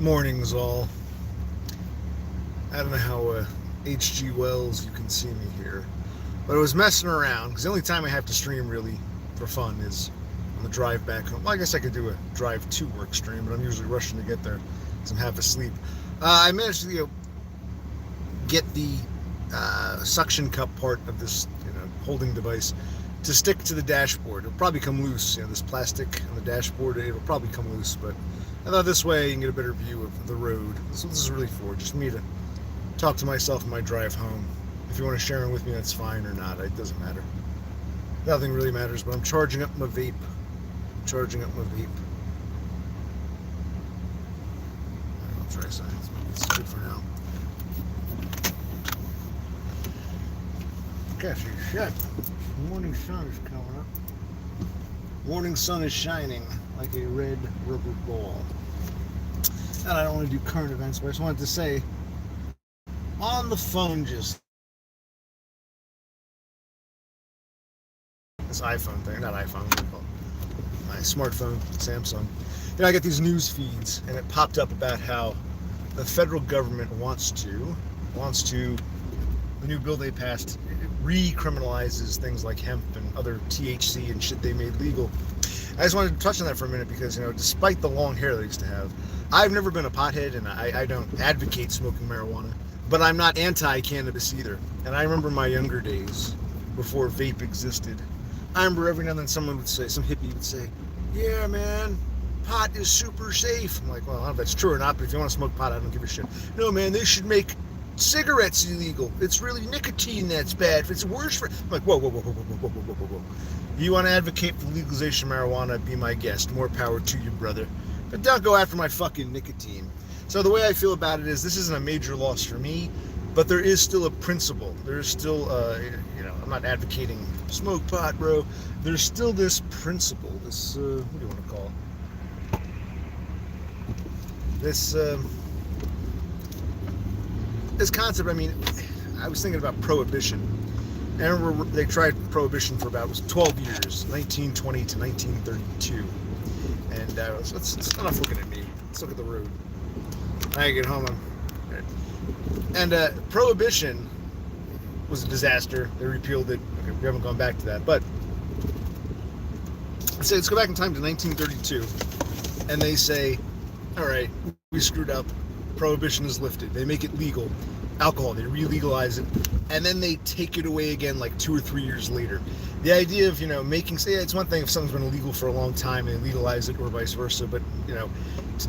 Mornings all. I don't know how H.G. Wells you can see me here, but I was messing around because the only time I have to stream really for fun is on the drive back home. Well, I guess I could do a drive to work stream, but I'm usually rushing to get there because I'm half asleep. I managed to get the suction cup part of this holding device to stick to the dashboard. It'll probably come loose. This plastic on the dashboard, it'll probably come loose, but I thought this way you can get a better view of the road. That's what this is really for, just me to talk to myself on my drive home. If you want to share it with me, that's fine, or not. It doesn't matter. Nothing really matters, but I'm charging up my vape. I'll try science. Maybe it's good for now. Gosh, shit. The morning sun is coming up. Morning sun is shining like a red rubber ball. And I don't want to do current events, but I just wanted to say, on the phone just this iPhone thing, not iPhone, what do you call it? My smartphone, Samsung. I get these news feeds, and it popped up about how the federal government wants to, the new bill they passed, it recriminalizes things like hemp and other THC and shit they made legal. I just wanted to touch on that for a minute because, despite the long hair that I used to have, I've never been a pothead, and I don't advocate smoking marijuana, but I'm not anti-cannabis either. And I remember my younger days, before vape existed, I remember every now and then someone would say, some hippie would say, yeah, man, pot is super safe. I'm like, well, I don't know if that's true or not, but if you want to smoke pot, I don't give a shit. No, man, they should make cigarettes illegal. It's really nicotine that's bad. It's worse for... I'm like, whoa. You want to advocate for legalization of marijuana, be my guest. More power to you, brother. But don't go after my fucking nicotine. So the way I feel about it is this isn't a major loss for me, but there is still a principle. There's still, I'm not advocating smoke pot, bro. There's still this principle, this, what do you want to call it? This concept, I was thinking about prohibition. I remember they tried prohibition for about 12 years, 1920 to 1932. And let's enough looking at me. Let's look at the road. I get home. And prohibition was a disaster. They repealed it. Okay, we haven't gone back to that. But let's go back in time to 1932. And they say, all right, we screwed up. Prohibition is lifted. They make it legal. Alcohol, they re-legalize it, and then they take it away again like 2 or 3 years later. The idea of, it's one thing if something's been illegal for a long time and they legalize it, or vice versa, but,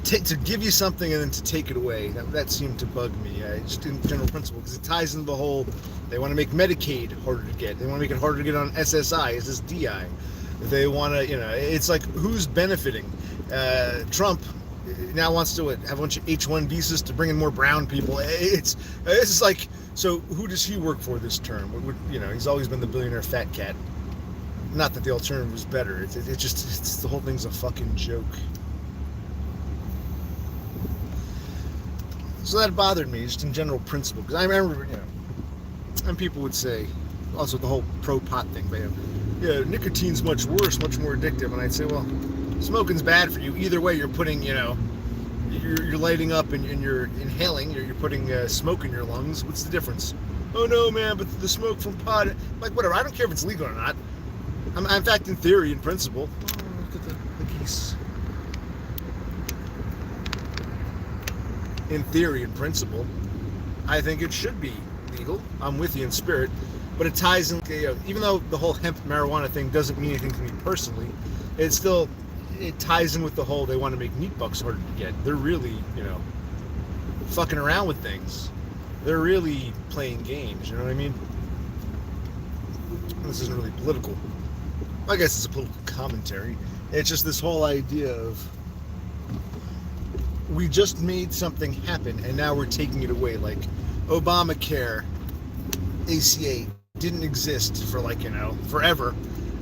to give you something and then to take it away, that seemed to bug me, just in general principle, because it ties into the whole, they want to make Medicaid harder to get, they want to make it harder to get on SSI, SSDI, they want to, it's like, who's benefiting? Trump now wants to have a bunch of H-1 visas to bring in more brown people. It's like, so who does he work for this term? He's always been the billionaire fat cat. Not that the alternative was better. It's the whole thing's a fucking joke. So that bothered me, just in general principle. Because I remember, and people would say, also the whole pro-pot thing, nicotine's much worse, much more addictive. And I'd say, well, smoking's bad for you. Either way, you're putting, you're lighting up and you're inhaling. You're putting smoke in your lungs. What's the difference? Oh no, man, but the smoke from pot. Like whatever. I don't care if it's legal or not. In fact, in theory, in principle. Oh, look at the geese. In theory, in principle, I think it should be legal. I'm with you in spirit, but it ties in. Even though the whole hemp marijuana thing doesn't mean anything to me personally, it ties in with the whole, they want to make meat bucks harder to get. They're really, fucking around with things. They're really playing games, you know what I mean? This isn't really political. I guess it's a political commentary. It's just this whole idea of, we just made something happen and now we're taking it away. Like Obamacare, ACA didn't exist for forever.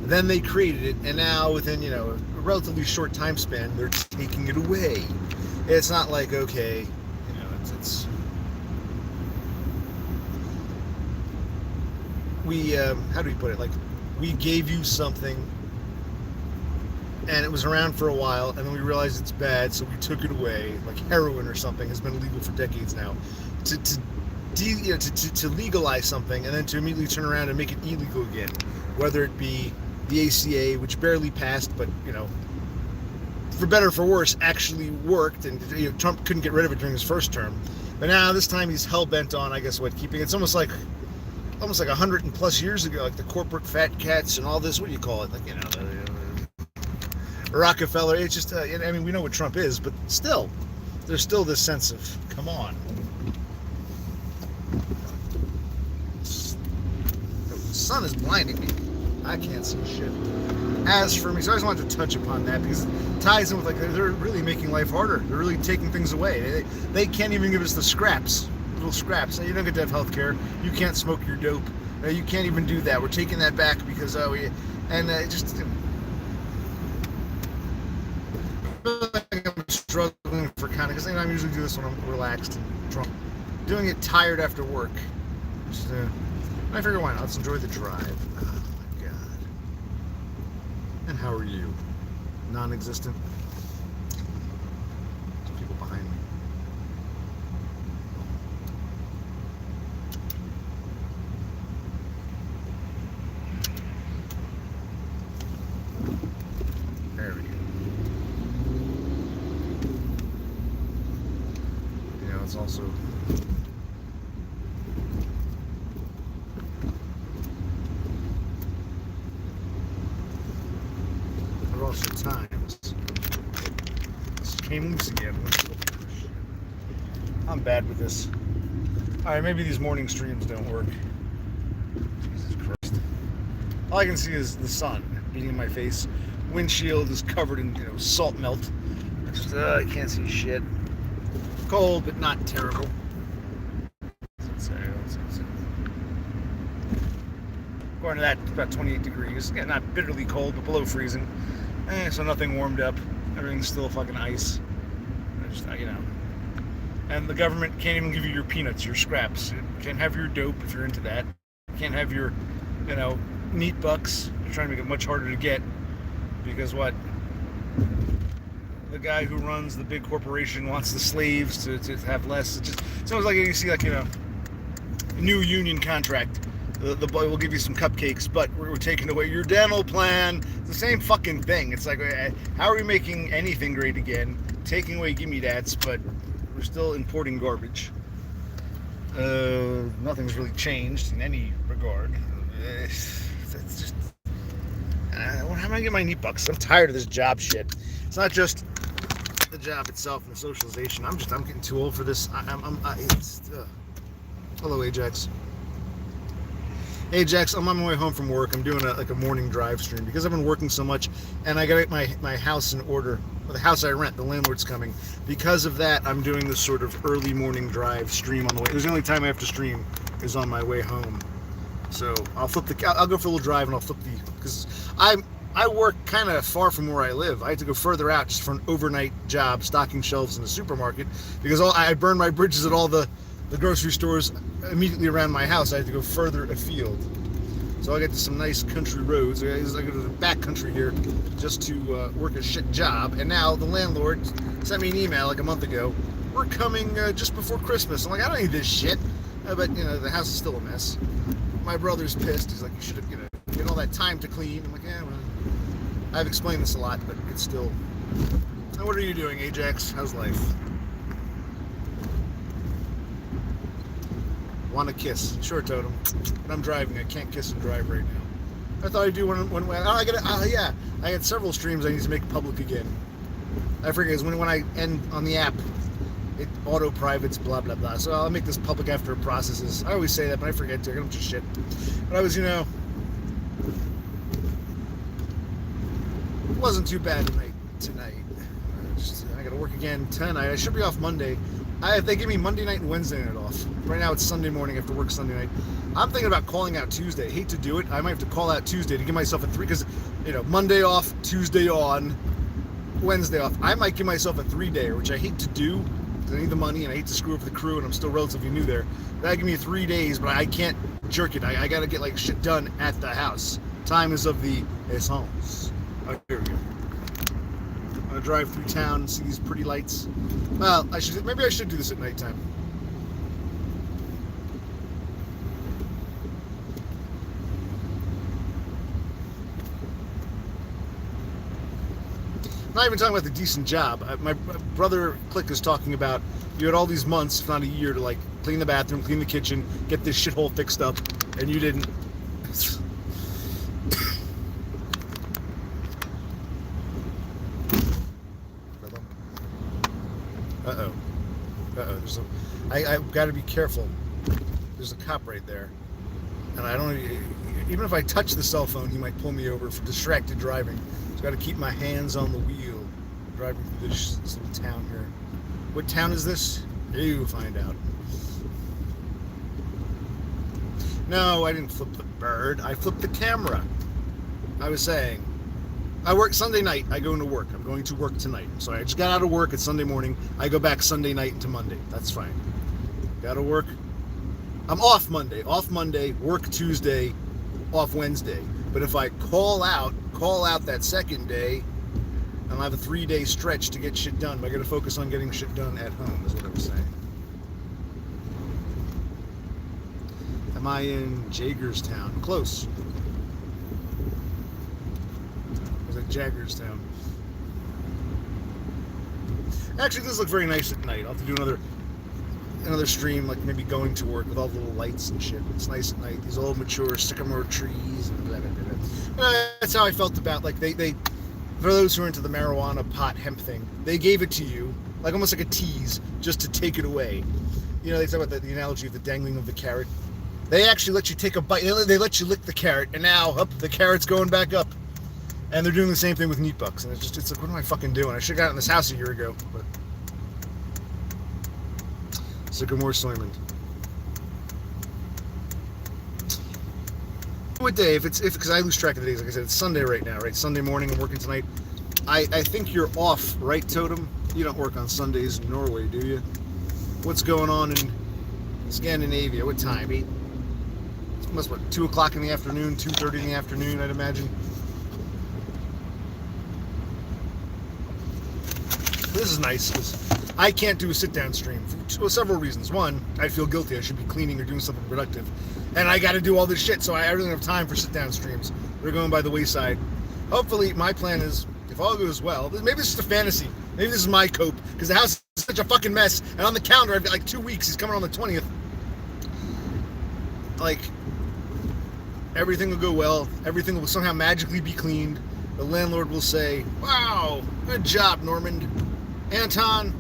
Then they created it, and now within, a relatively short time span, they're taking it away. It's not like, okay, it's we, how do we put it? Like, we gave you something and it was around for a while, and then we realized it's bad, so we took it away. Like heroin or something has been illegal for decades now. To legalize something and then to immediately turn around and make it illegal again, whether it be the ACA, which barely passed, but for better or for worse, actually worked, and Trump couldn't get rid of it during his first term. But now this time he's hell bent on, I guess, keeping it's almost like 100+ years ago, like the corporate fat cats and all this. What do you call it? Like Rockefeller. It's just I mean, we know what Trump is, but still, there's still this sense of come on. The sun is blinding me. I can't see shit. As for me, so I just wanted to touch upon that because it ties in with they're really making life harder. They're really taking things away. They can't even give us the scraps, little scraps. You don't get to have health care. You can't smoke your dope. You can't even do that. We're taking that back because just. I'm struggling for because I usually do this when I'm relaxed and drunk. Doing it tired after work. Just, I figure why not? Let's enjoy the drive. Oh my god. And how are you? Non-existent? There's people behind me. There we go. It's also times. This came loose again. I'm bad with this. Alright, maybe these morning streams don't work. Jesus Christ. All I can see is the sun beating in my face. Windshield is covered in salt melt. I can't see shit. Cold, but not terrible. According to that, it's about 28 degrees. Yeah, not bitterly cold, but below freezing. So nothing warmed up. Everything's still fucking ice. And the government can't even give you your peanuts, your scraps. You can't have your dope if you're into that. You can't have your, meat bucks. They're trying to make it much harder to get. Because what? The guy who runs the big corporation wants the slaves to have less. It sounds like you see a new union contract. The boy will give you some cupcakes, but we're taking away your dental plan. It's the same fucking thing. It's like, how are we making anything great again? Taking away gimme dats, but we're still importing garbage. Nothing's really changed in any regard. It's just, how am I gonna get my knee bucks? I'm tired of this job shit. It's not just the job itself and the socialization. I'm getting too old for this. Hello, Ajax. Ajax, I'm on my way home from work. I'm doing a morning drive stream because I've been working so much, and I got my house in order. The house I rent, the landlord's coming. Because of that, I'm doing this sort of early morning drive stream on the way. There's the only time I have to stream is on my way home. So I'll go for a little drive and I'll flip because I work kind of far from where I live. I had to go further out just for an overnight job, stocking shelves in the supermarket, because I burned my bridges at all the grocery stores immediately around my house. I had to go further afield. So I get to some nice country roads. I go to the back country here just to work a shit job. And now the landlord sent me an email like a month ago. We're coming just before Christmas. I'm like, I don't need this shit. But, the house is still a mess. My brother's pissed. He's like, you should have, get all that time to clean. I'm like, yeah, well, I've explained this a lot, but it's still... Now, what are you doing, Ajax? How's life? Want to kiss? Sure, Totem. But I'm driving. I can't kiss and drive right now. I thought I'd do one way. I had several streams I need to make public again. I forget, when I end on the app, it auto-privates, blah, blah, blah. So I'll make this public after it processes. I always say that, but I forget to. I don't just shit. But I was, it wasn't too bad tonight. I got to work again tonight. I should be off Monday. They give me Monday night and Wednesday night off. Right now it's Sunday morning after work Sunday night. I'm thinking about calling out Tuesday. I hate to do it. I might have to call out Tuesday to give myself a 3, because, Monday off, Tuesday on, Wednesday off. I might give myself a 3-dayer, which I hate to do because I need the money and I hate to screw over the crew and I'm still relatively new there. That'd give me 3 days, but I can't jerk it. I gotta get shit done at the house. Time is of the essence. Oh, here we go. want to drive through town and see these pretty lights. Well, maybe I should do this at nighttime. Not even talking about the decent job. My brother Click is talking about you had all these months, if not a year, to like clean the bathroom, clean the kitchen, get this shithole fixed up, and you didn't. Uh-oh. I've got to be careful. There's a cop right there. And I don't, even if I touch the cell phone, he might pull me over for distracted driving. So I've got to keep my hands on the wheel driving through this little town here. What town is this? You find out. No, I didn't flip the bird. I flipped the camera. I was saying, I work Sunday night. I go into work. I'm going to work tonight. So I just got out of work. It's Sunday morning. I go back Sunday night into Monday. That's fine. Got to work. I'm off Monday. Off Monday. Work Tuesday. Off Wednesday. But if I call out that second day, I'll have a 3-day stretch to get shit done. But I got to focus on getting shit done at home, is what I was saying. Am I in Jagerstown? Close. Was it Jagerstown? Actually, this looks very nice at night. I'll have to do another stream, like maybe going to work with all the little lights and shit. It's nice at night. These old mature sycamore trees and blah, blah, blah, blah. That's how I felt about, like, they for those who are into the marijuana, pot, hemp thing, they gave it to you, like almost like a tease, just to take it away. You know, they talk about the analogy of the dangling of the carrot. They actually let you take a bite. They let you lick the carrot, and now, up, the carrot's going back up. And they're doing the same thing with neat bucks. And it's like, what am I fucking doing? I should have got in this house a year ago. But Sycamore Soymond. What day? Because I lose track of the days. Like I said, it's Sunday right now, right? Sunday morning. I'm working tonight. I think you're off, right, Totem? You don't work on Sundays in Norway, do you? What's going on in Scandinavia? What time? 8? Must what? 2 o'clock in the afternoon, 2:30 in the afternoon, I'd imagine. This is nice because I can't do a sit-down stream for several reasons. One, I feel guilty. I should be cleaning or doing something productive, and I got to do all this shit, so I really don't have time for sit-down streams. They're going by the wayside. Hopefully, my plan is, if all goes well, maybe this is a fantasy. Maybe this is my cope, because the house is such a fucking mess, and on the calendar, I've got like 2 weeks. He's coming on the 20th. Like, everything will go well. Everything will somehow magically be cleaned. The landlord will say, "Wow, good job, Normand. Anton,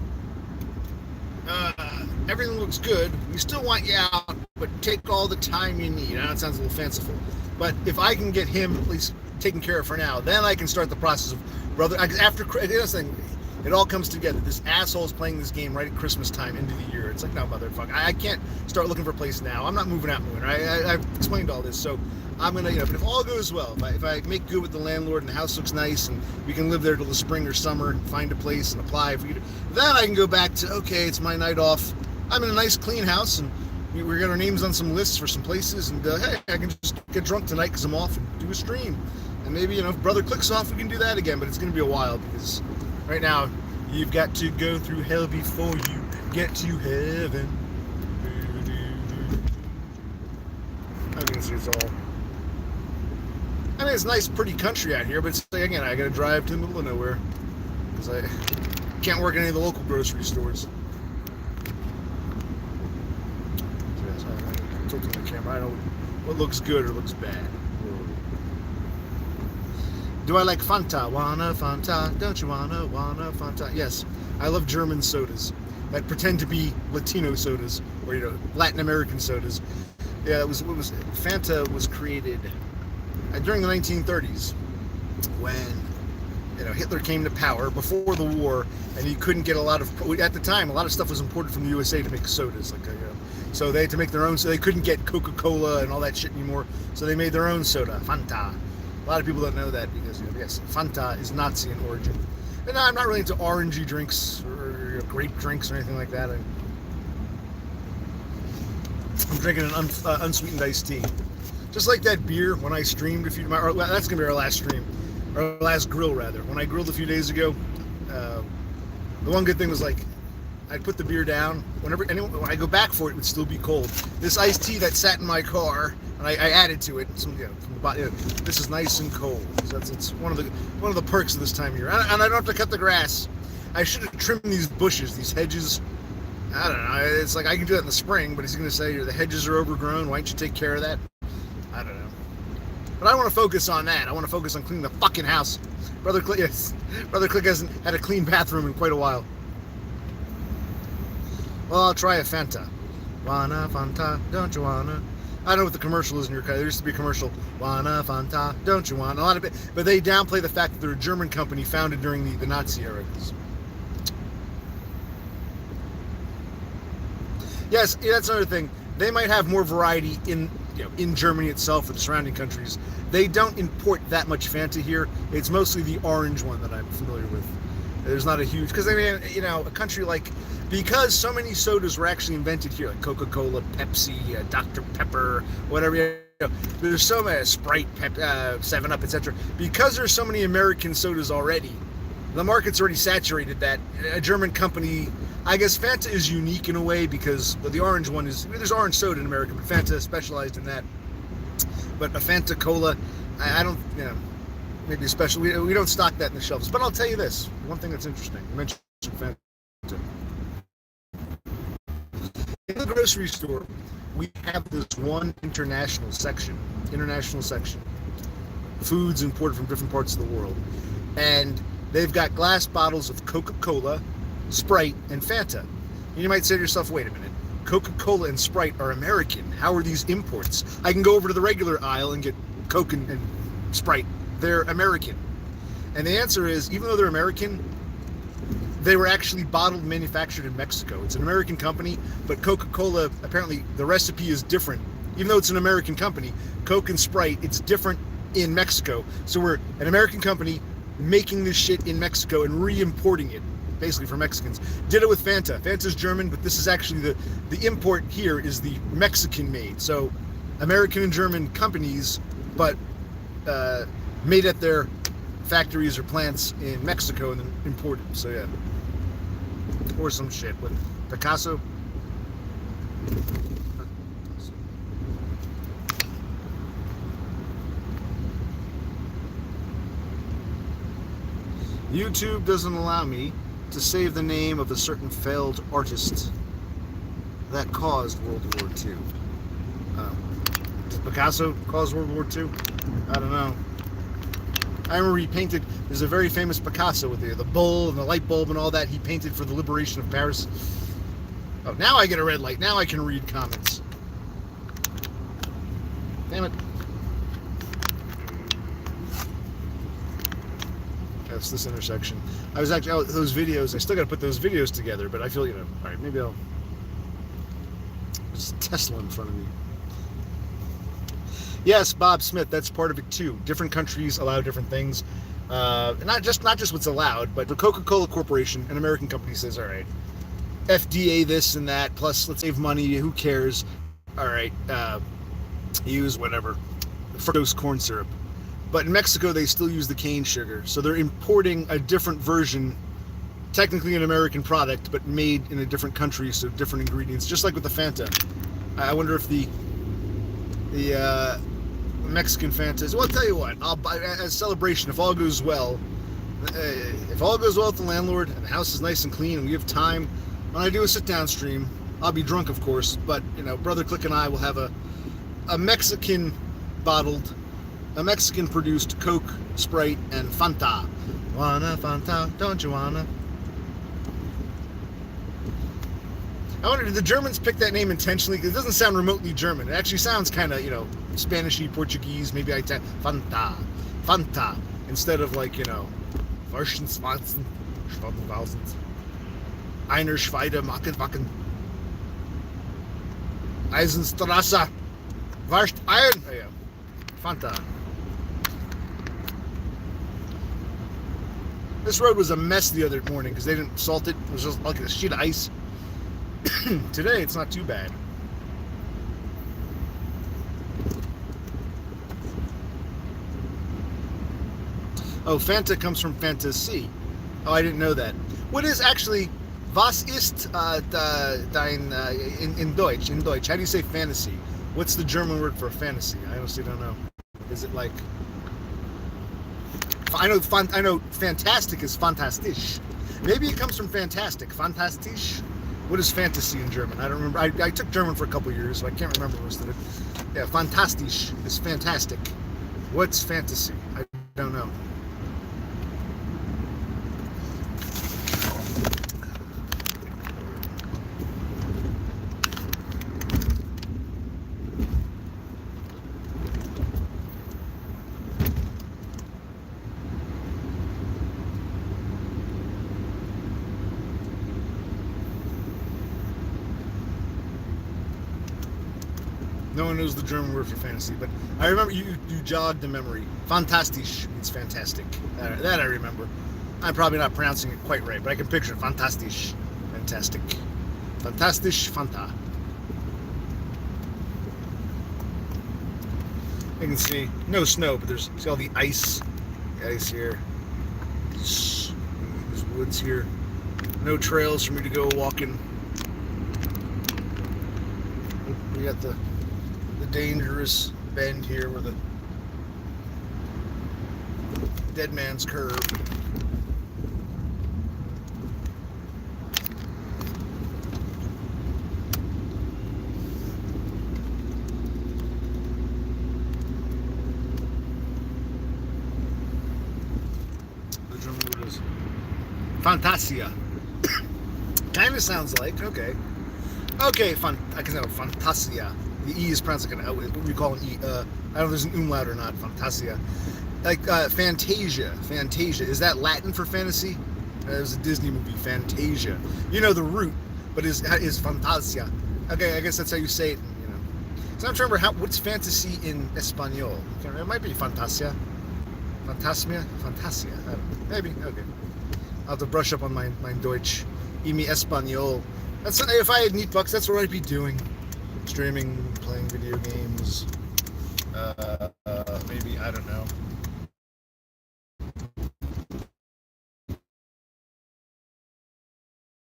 everything looks good. We still want you out, but take all the time you need." I know it sounds a little fanciful, but if I can get him at least taken care of for now, then I can start the process of it all comes together. This asshole is playing this game right at Christmas time into the year. It's like, no, motherfucker, I can't start looking for a place now. I'm not moving out in winter. I've explained all this, so I'm gonna, but if all goes well, if I make good with the landlord and the house looks nice and we can live there till the spring or summer and find a place and apply for you, then I can go back to, okay, it's my night off. I'm in a nice clean house and we're got our names on some lists for some places, and hey, I can just get drunk tonight because I'm off and do a stream. And maybe, if Brother Clicks off, we can do that again, but it's gonna be a while because right now you've got to go through hell before you get to heaven. I can see it's all. I mean, it's nice, pretty country out here, but it's, again, I gotta drive to the middle of nowhere because I can't work in any of the local grocery stores. I'm tilting the camera. I know what looks good or looks bad. Do I like Fanta? Wanna Fanta? Don't you wanna Fanta? Yes, I love German sodas that pretend to be Latino sodas or Latin American sodas. Yeah, Fanta was created during the 1930s when Hitler came to power before the war, and he couldn't get at the time a lot of stuff was imported from the USA to make sodas, so they had to make their own, so they couldn't get Coca-Cola and all that shit anymore, so they made their own soda, Fanta. A lot of people don't know that because yes, Fanta is Nazi in origin. And I'm not really into orangey drinks or grape drinks or anything like that. I'm drinking an unsweetened iced tea. Just like that beer when I streamed that's going to be our last stream. Our last grill, rather. When I grilled a few days ago, The one good thing was like I'd put the beer down. When I go back for it, it would still be cold. This iced tea that sat in my car, and I added to it. Some, this is nice and cold. So it's one of the perks of this time of year. And I don't have to cut the grass. I should have trimmed these bushes, these hedges. I don't know. It's like I can do that in the spring, but he's going to say the hedges are overgrown. Why don't you take care of that? I don't know. But I want to focus on that. I want to focus on cleaning the fucking house. Brother Click hasn't had a clean bathroom in quite a while. Well, I'll try a Fanta. Wanna Fanta, don't you wanna? I don't know what the commercial is in your car. There used to be a commercial. Wanna Fanta, don't you wanna? A lot of it, but they downplay the fact that they're a German company founded during the Nazi era. Yes, that's another thing. They might have more variety in Germany itself or the surrounding countries. They don't import that much Fanta here. It's mostly the orange one that I'm familiar with. There's not a huge, because I mean, a country like, because so many sodas were actually invented here, like Coca-Cola, Pepsi, Dr. Pepper, whatever. There's so many, Sprite, 7-Up, etc. Because there's so many American sodas already, the market's already saturated that a German company, I guess Fanta is unique in a way because the orange one there's orange soda in America, but Fanta specialized in that. But a Fanta Cola, I don't, maybe a special, we don't stock that in the shelves. But I'll tell you this, one thing that's interesting, you mentioned Fanta. In the grocery store, we have this one international section, foods imported from different parts of the world. And they've got glass bottles of Coca-Cola, Sprite, and Fanta. And you might say to yourself, wait a minute, Coca-Cola and Sprite are American. How are these imports? I can go over to the regular aisle and get Coke and Sprite. They're American. And the answer is, even though they're American, they were actually bottled and manufactured in Mexico. It's an American company, but Coca-Cola, apparently the recipe is different. Even though it's an American company, Coke and Sprite, it's different in Mexico. So we're an American company making this shit in Mexico and re-importing it, basically for Mexicans. Did it with Fanta. Fanta's German, but this is actually the import here is the Mexican made. So American and German companies, but made at their factories or plants in Mexico and then imported. So yeah. Or some shit with Picasso. YouTube doesn't allow me to save the name of a certain failed artist that caused World War II. Did Picasso cause World War II? I don't know. I remember he painted, there's a very famous Picasso with the bull and the light bulb and all that. He painted for the liberation of Paris. Oh, now I get a red light. Now I can read comments. Damn it. That's this intersection. I was actually out those videos. I still got to put those videos together, but I feel, all right, maybe I'll. There's a Tesla in front of me. Yes, Bob Smith, that's part of it too. Different countries allow different things. Not just what's allowed, but the Coca-Cola Corporation, an American company, says, all right, FDA this and that, plus let's save money, who cares? All right, use whatever, fructose corn syrup. But in Mexico, they still use the cane sugar. So they're importing a different version, technically an American product, but made in a different country, so different ingredients, just like with the Fanta. I wonder if the Mexican Fanta is, well, I'll tell you what, I'll buy, as a celebration, if all goes well with the landlord, and the house is nice and clean, and we have time, when I do a sit-down stream, I'll be drunk, of course, but, Brother Click and I will have a Mexican produced Coke, Sprite, and Fanta. Wanna Fanta, don't you wanna? I wonder, did the Germans pick that name intentionally? Because it doesn't sound remotely German. It actually sounds kind of, Spanishy, Portuguese, maybe Fanta, instead of like, Warschenswanzen, Schwabenwausens, Einer Schweide, Mackenwacken, Eisenstrasse, Warscht Iron, oh yeah, Fanta. This road was a mess the other morning because they didn't salt it. It was just like a sheet of ice. Today, it's not too bad. Oh, Fanta comes from fantasy. Oh, I didn't know that. What is actually, was ist dein, in Deutsch, how do you say fantasy? What's the German word for fantasy? I honestly don't know. Is it like, I know fantastic is fantastisch. Maybe it comes from fantastic, fantastisch. What is fantasy in German? I don't remember. I took German for a couple years, so I can't remember most of it. Yeah, fantastisch is fantastic. What's fantasy? I don't know. No one knows the German word for fantasy, but I remember you jogged the memory. Fantastisch means fantastic. That I remember. I'm probably not pronouncing it quite right, but I can picture it. Fantastisch. Fantastic. Fantastisch, fanta. You can see no snow, but there's see all the ice. The ice here. There's woods here. No trails for me to go walking. We got the dangerous bend here where the dead man's curve. The German word is Fantasia. Kind of sounds like, okay, I can know Fantasia. The E is pronounced like an, what we call an E. I don't know if there's an umlaut or not. Fantasia. Like Fantasia. Fantasia. Is that Latin for fantasy? There's a Disney movie, Fantasia. You know the root, but is Fantasia. Okay, I guess that's how you say it. You know. So I'm trying to remember what's fantasy in Espanol. It might be Fantasia. Fantasmia? Fantasia. I don't know. Maybe. Okay. I'll have to brush up on my Deutsch. Y mi Espanol. That's, if I had neat bucks, that's what I'd be doing. Streaming, playing video games, maybe, I don't know.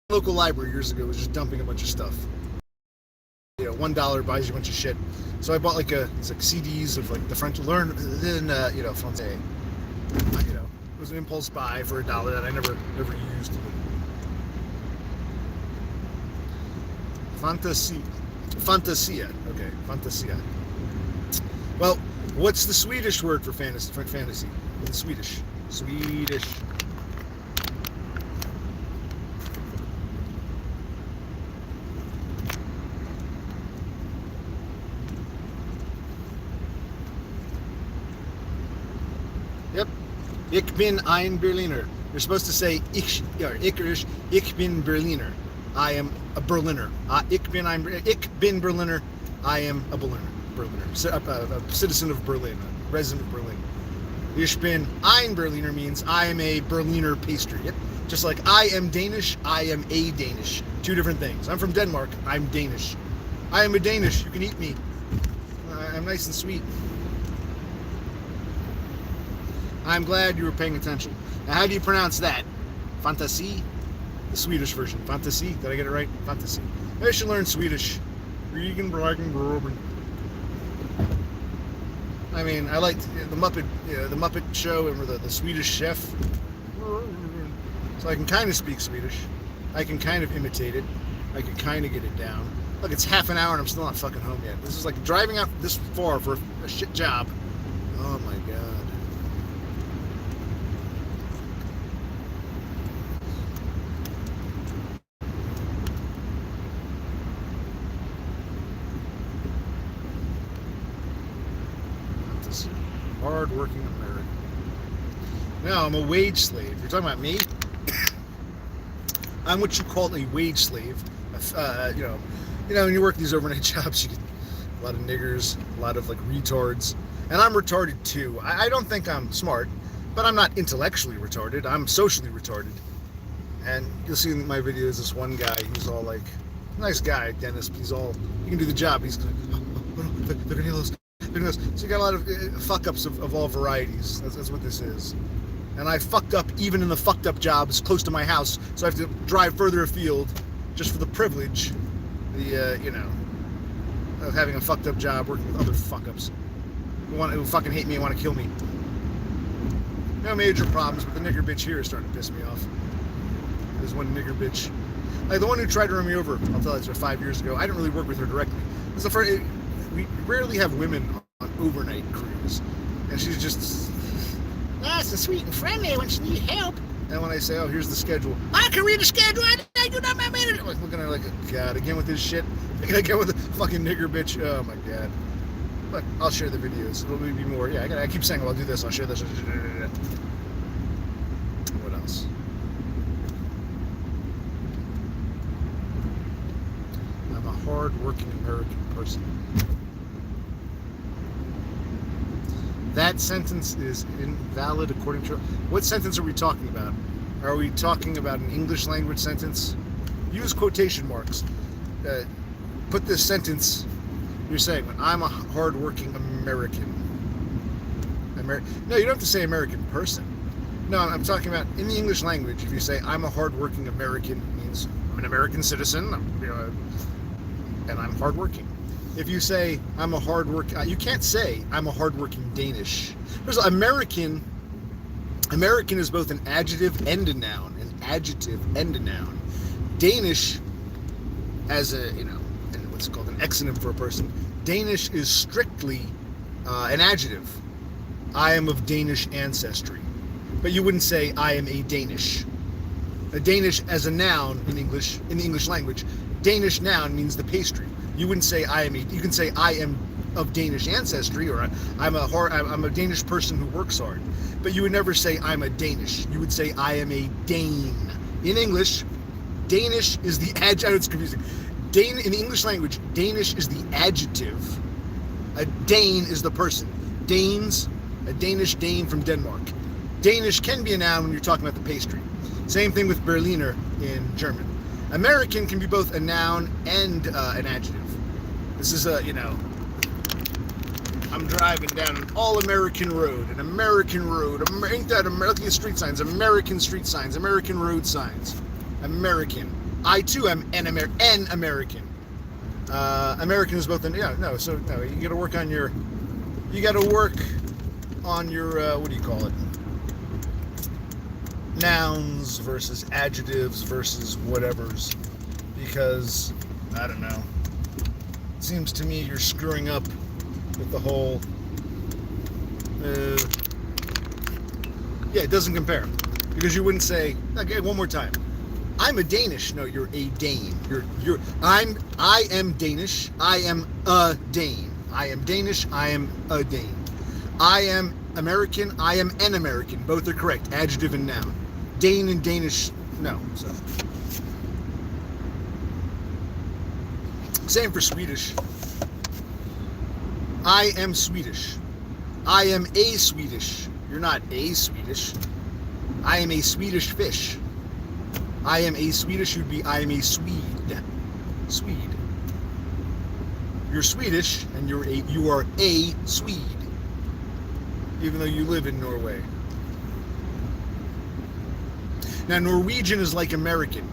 Local library years ago was just dumping a bunch of stuff. You know, $1 buys you a bunch of shit. So I bought like it's like CDs of like the French learn, then you know, Francais. You know, it was an impulse buy for $1 that I never used. Fantasia. Okay, Fantasia. Well, what's the Swedish word for fantasy? In Swedish. Swedish. Yep. Ich bin ein Berliner. You're supposed to say ich bin Berliner. I am a Berliner. Ich bin Berliner. I am a Berliner. A citizen of Berlin, a resident of Berlin. Ich bin ein Berliner means I am a Berliner pastry. Yep. Just like I am Danish, I am a Danish. Two different things. I'm from Denmark. I'm Danish. I am a Danish. You can eat me. I'm nice and sweet. I'm glad you were paying attention. Now, how do you pronounce that? Fantasy? The Swedish version. Fantasy. Did I get it right? Fantasy. Maybe I should learn Swedish. Regen, Bragen, Groben. I mean, I liked the Muppet Show and the Swedish Chef. So I can kind of speak Swedish. I can kind of imitate it. I can kind of get it down. Look, it's half an hour and I'm still not fucking home yet. This is like driving out this far for a shit job. Oh my god. Hard-working American. Now I'm a wage slave. You're talking about me? I'm what you call a wage slave. You know, when you work these overnight jobs, you get a lot of niggers, a lot of like retards, and I'm retarded too. I don't think I'm smart, but I'm not intellectually retarded. I'm socially retarded. And you'll see in my videos this one guy. He's all like, nice guy, Dennis. He's all, he can do the job. He's gonna, they're gonna hear those. So you got a lot of fuck ups of all varieties. That's what this is. and I fucked up even in the fucked up jobs close to my house, so I have to drive further afield just for the privilege, of having a fucked up job working with other fuck-ups who fucking hate me and want to kill me. No major problems, but the nigger bitch here is starting to piss me off. There's one nigger bitch. Like the one who tried to run me over, I'll tell you, this was 5 years ago. I didn't really work with her directly. This is the first, we rarely have women on overnight cruise. And she's just, so sweet and friendly when she needs help. And when I say, oh, here's the schedule, I can read the schedule, I do not my manager. Like looking at her like, God, again with this shit. Again with the fucking nigger bitch. Oh my God. But I'll share the videos. It'll be more. Yeah, I keep saying, well, I'll do this, I'll share this. What else? I'm a hard-working American person. That sentence is invalid according to... What sentence are we talking about? Are we talking about an English language sentence? Use quotation marks. Put this sentence... You're saying, I'm a hard-working American. No, you don't have to say American person. No, I'm talking about in the English language. If you say, I'm a hard-working American, it means I'm an American citizen, and I'm hard-working. If you say, I'm a hard-working... you can't say, I'm a hard-working Danish. There's American is both an adjective and a noun. An adjective and a noun. Danish, as a, what's called an exonym for a person. Danish is strictly an adjective. I am of Danish ancestry. But you wouldn't say, I am a Danish. A Danish as a noun in English, in the English language, Danish noun means the pastry. You wouldn't say, you can say, I am of Danish ancestry, or I'm a Danish person who works hard. But you would never say, I'm a Danish. You would say, I am a Dane. In English, Danish is the adjective. I know it's confusing. In the English language, Danish is the adjective. A Dane is the person. A Danish Dane from Denmark. Danish can be a noun when you're talking about the pastry. Same thing with Berliner in German. American can be both a noun and an adjective. This is I'm driving down an all-American road, ain't that American street signs, American street signs, American road signs, American. I too am an American. American is both you gotta work on your, what do you call it? Nouns versus adjectives versus whatevers, because, I don't know, it seems to me you're screwing up with the whole, it doesn't compare, because you wouldn't say, okay, one more time, I'm a Danish. No, you're a Dane. I am Danish. I am a Dane. I am Danish. I am a Dane. I am American. I am an American. Both are correct. Adjective and noun. Dane and Danish, no. So. Same for Swedish. I am Swedish. I am a Swedish. You're not a Swedish. I am a Swedish fish. I am a Swedish would be I am a Swede. Swede. You're Swedish and you are a Swede. Even though you live in Norway. Now Norwegian is like American.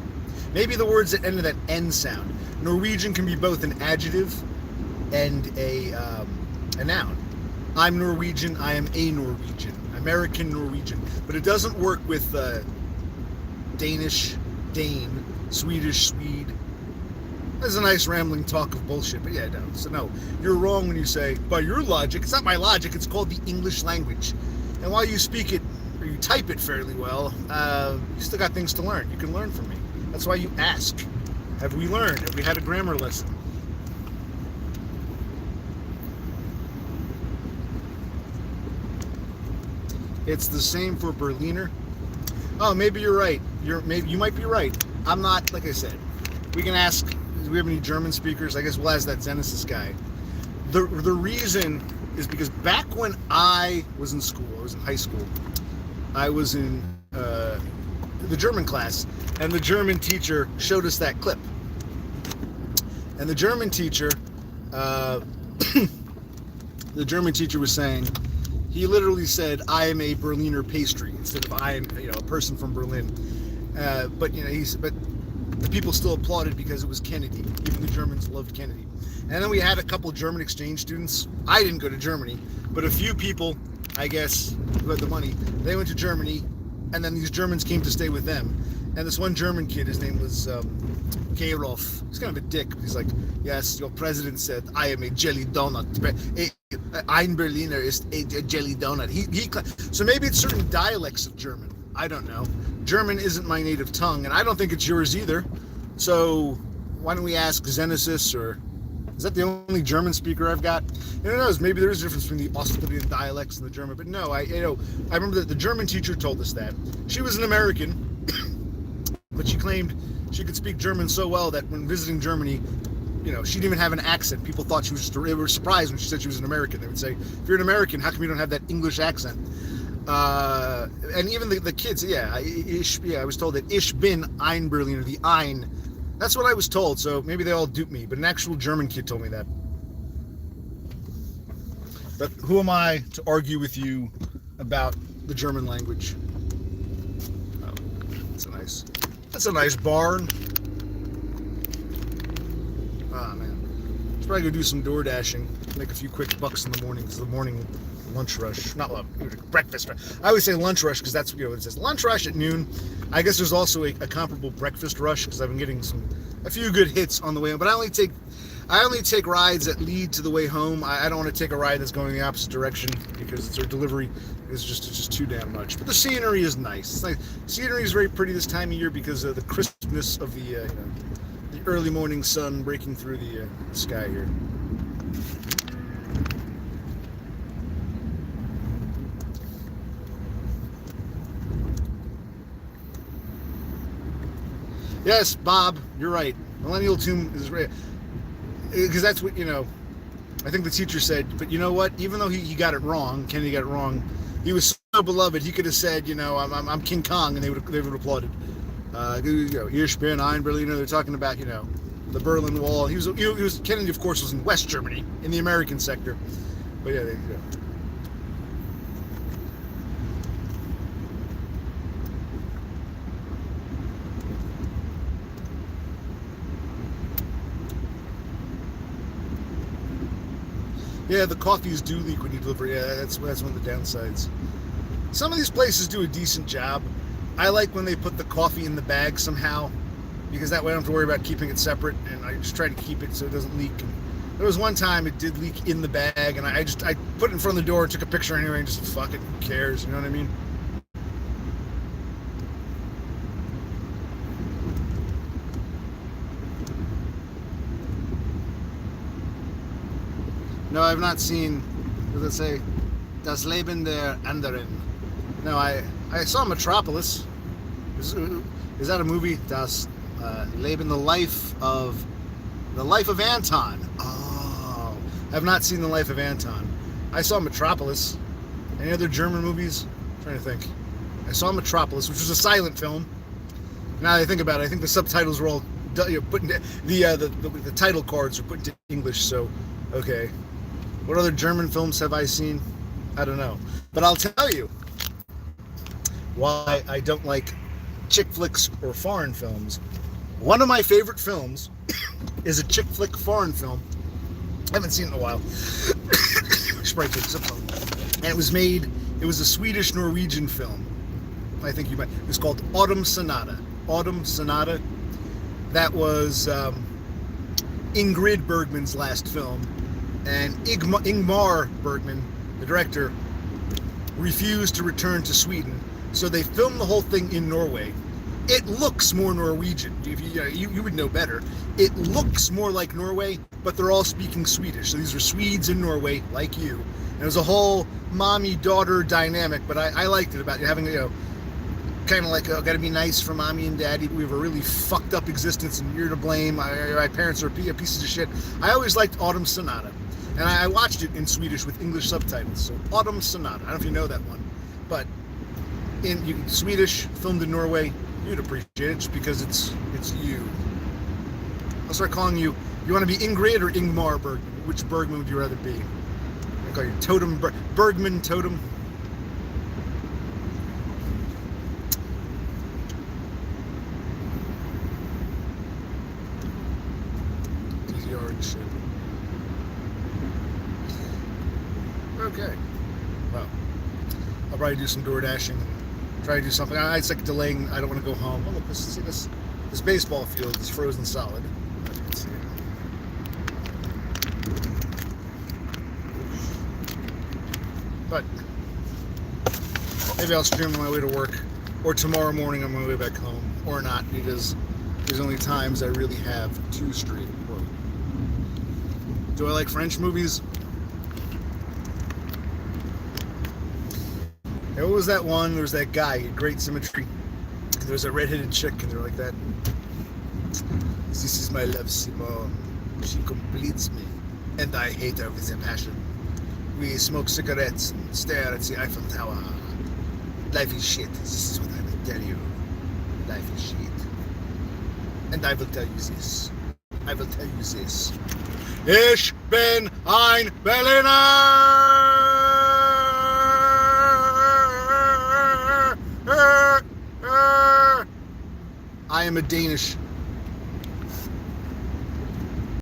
Maybe the words that end with that N sound. Norwegian can be both an adjective and a noun. I'm Norwegian, I am a Norwegian. American Norwegian. But it doesn't work with Danish, Dane, Swedish, Swede. There's a nice rambling talk of bullshit, but yeah, no. So no, you're wrong when you say, by your logic, it's not my logic, it's called the English language. And while you speak it, or you type it fairly well, you still got things to learn. You can learn from me. That's why you ask. Have we learned? Have we had a grammar lesson? It's the same for Berliner. Oh, maybe you're right. You might be right. I'm not, like I said. We can ask, do we have any German speakers? I guess we'll ask that Zenesis guy. The reason is because back when I was in school, I was in high school, I was in the German class, and the German teacher showed us that clip. And the German teacher was saying, He literally said, "I am a Berliner pastry," instead of "I am, a person from Berlin." But the people still applauded because it was Kennedy. Even the Germans loved Kennedy. And then we had a couple of German exchange students. I didn't go to Germany, but a few people, I guess, who had the money, they went to Germany, and then these Germans came to stay with them. And this one German kid, his name was Kayroff. He's kind of a dick. He's like, "Yes, your president said I am a jelly donut. Ein Berliner is a jelly donut." So maybe it's certain dialects of German. I don't know. German isn't my native tongue, and I don't think it's yours either. So why don't we ask Xenesis, or is that the only German speaker I've got? Who knows? Maybe there is a difference between the Austrian dialects and the German. But no, I remember that the German teacher told us that. She was an American, but she claimed she could speak German so well that when visiting Germany, she didn't even have an accent. People thought she was they were surprised when she said she was an American. They would say, "If you're an American, how come you don't have that English accent?" And even the kids, I was told that "Ich bin ein Berliner," the "ein." That's what I was told, so maybe they all duped me, but an actual German kid told me that. But who am I to argue with you about the German language? Oh, that's a nice barn. Ah, man. Should probably go do some door dashing, make a few quick bucks in the morning, because the morning lunch rush, not breakfast rush. I always say lunch rush because that's, it says lunch rush at noon. I guess there's also a comparable breakfast rush, because I've been getting a few good hits on the way home, but I only take rides that lead to the way home. I don't want to take a ride that's going the opposite direction, because their delivery is just too damn much. But the scenery is nice. Scenery is very pretty this time of year because of the crispness of the early morning sun breaking through the sky here. Yes, Bob, you're right. Millennial Tomb is right. Because that's what, I think the teacher said, but you know what? Even though he got it wrong, Kennedy got it wrong, he was so beloved, he could have said, I'm King Kong, and they would have applauded. Ich bin ein Berliner. They're talking about, the Berlin Wall. He was Kennedy, of course, was in West Germany, in the American sector. But yeah, Yeah, the coffees do leak when you deliver. Yeah, that's one of the downsides. Some of these places do a decent job. I like when they put the coffee in the bag somehow, because that way I don't have to worry about keeping it separate, and I just try to keep it so it doesn't leak. And there was one time it did leak in the bag, and I put it in front of the door and took a picture anyway, and just fuck it, who cares, you know what I mean? No, I've not seen, what does it say? Das Leben der Anderen. No, I saw Metropolis. Is that a movie? Das Leben, the life of Anton. Oh, I've not seen The Life of Anton. I saw Metropolis. Any other German movies? I'm trying to think. I saw Metropolis, which was a silent film. Now that I think about it, I think the subtitles were all put into the title cards were put into English. So, okay. What other German films have I seen? I don't know. But I'll tell you why I don't like chick flicks or foreign films. One of my favorite films is a chick flick foreign film. I haven't seen it in a while. And it was a Swedish-Norwegian film. I think it was called Autumn Sonata. Autumn Sonata. That was Ingrid Bergman's last film. And Ingmar Bergman, the director, refused to return to Sweden, so they filmed the whole thing in Norway. It looks more Norwegian. If you would know better. It looks more like Norway, but they're all speaking Swedish. So these are Swedes in Norway, like you. And it was a whole mommy-daughter dynamic, but I liked it about having, kind of like, gotta be nice for mommy and daddy, but we have a really fucked up existence and you're to blame. My parents are pieces of shit. I always liked Autumn Sonata. And I watched it in Swedish with English subtitles. So Autumn Sonata. I don't know if you know that one. But in Swedish, filmed in Norway, you'd appreciate it just because it's you. I'll start calling you want to be Ingrid or Ingmar Bergman? Which Bergman would you rather be? I call you? Totem, Bergman Totem. DDR and shit. Okay. Well, I'll probably do some door dashing. Try to do something. It's like delaying. I don't want to go home. Oh, look, see this. This baseball field is frozen solid. As you can see. But maybe I'll stream on my way to work, or tomorrow morning on my way back home, or not, because there's only times I really have to stream. Whoa. Do I like French movies? Yeah, what was that one? There was that guy, Great Symmetry. There was a red-headed chick, and they're like that. This is my love, Simone. She completes me, and I hate her with a passion. We smoke cigarettes and stare at the Eiffel Tower. Life is shit. This is what I will tell you. Life is shit. And I will tell you this. I will tell you this. Ich bin ein Berliner! I am a Danish